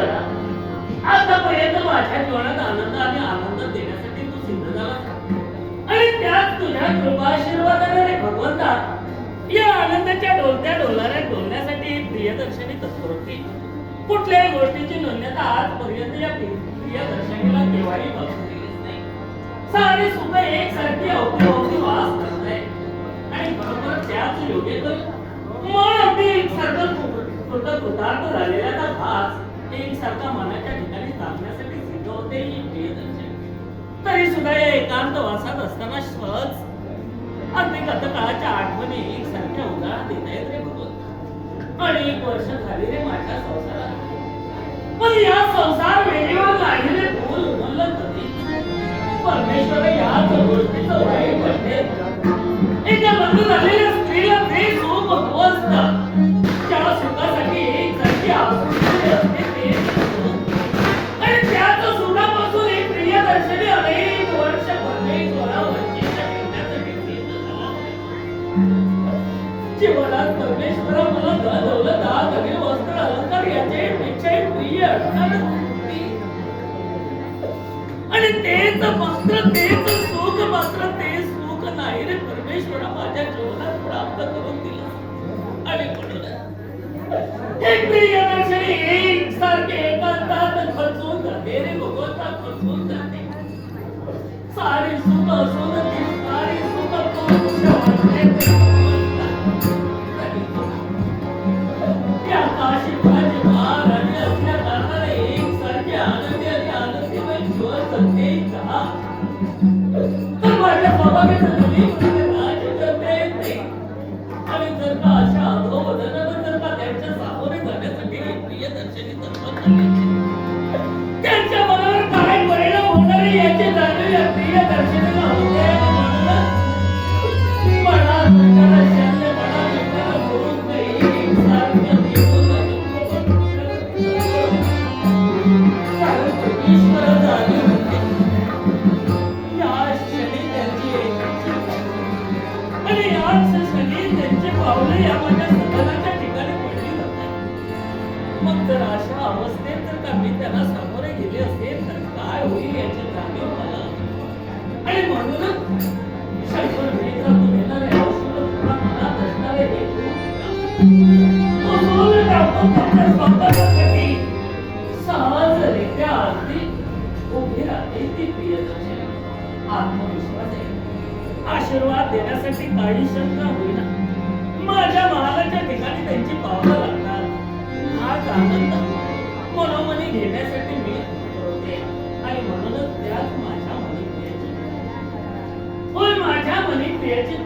बरा. आतापर्यंत माझ्या जीवनात आनंद आणि आनंद देण्यासाठी तू सिद्ध झाला आणि त्यात तुझ्या कृपाशीर्वादाने रे भगवंता या आनंदाच्या डोलत्या डोलाऱ्या डोलण्यासाठी प्रियदर्शनी तत्पर होती. कुठल्याही गोष्टीची नोंदता आजपर्यंत या प्रियदर्शनीला केव्हाही बघून दिलीच नाही. सारी सुख एकसारखी अवतीभोवती वास करत आहे आणि बरोबर त्याच योग्य मन अगदी एकसारखं कृतार्थ झालेल्याचा भास एकसारखा मनाच्या ठिकाणी थांबण्यासाठी सिद्ध होते ही प्रियदर्शनी. तरी सुद्धा या एकांत वासात असताना सहज अगदी गतकाळाच्या आठवणी एकसारख्या उजाळा देत आहेत रे भगवंत. अनेक वर्ष झाली रे माझ्या संसारात, पण या संसार वेळेवर लागलेले फूल उमललं कधी. परमेश्वर याच गोष्टीचं वाईट वाटते. एका लग्न झालेल्या स्त्रीला ते सुख असतं ज्या सुखासाठी एकसारखी आसुरलेली असते ते आणि त्याच सुखापासून एक प्रियदर्शनी अनेक वर्ष परमेश्वरावरच्या ठेवण्यासाठी जीवनात परमेश्वरा मला धन दौलत दागिने वस्त्र अलंकार याचे पेक्षाही प्रिय असणार आणि तेच सुख मात्र ते सुख नाही रे परमेश्वरा माझ्या जीवनात प्राप्त करून दिलं. आणि म्हणून एक प्रियदर्शनी एकसारखे एकांतात खचून जाते रे भगवंता, खचून जाते. सारी सुख असून ती सारी सुख तुझ्या वाटते या काशी माझे महाराणी असल्या कारणाने एकसारखे आनंदी आणि आनंदीमय जीवन जगते का? तर माझ्या स्वभावाचं नवीन राज जगते येते आणि जर का अशा अधोवदनानं जर का त्यांच्या सामोरे जाण्यासाठी प्रियदर्शनी तत्पर झाली त्यांच्या मनावर काय परिणाम होणार याची जाणीव या प्रियदर्शनीला होते. मग जर अशा अवस्थेत जर का मी त्यांना सामोरे गेले असेल तर काय होईल याची जाणीव मला. आणि म्हणूनच शंकर भेटातून येणारे औषध तुला मनात असणारे हे स्वतःसाठी सहजरित्या अगदी उभी राहते ती प्रियदर्शनी. आत्मविश्वास आहे, आशीर्वाद देण्यासाठी काही शंका होईना माझ्या महालाच्या ठिकाणी त्यांची पावलं लागतात. हाच आनंद मनोमनी घेण्यासाठी मी होते आणि म्हणूनच त्याच माझ्या मनी प्रियाची होय माझ्या मनी प्रियाची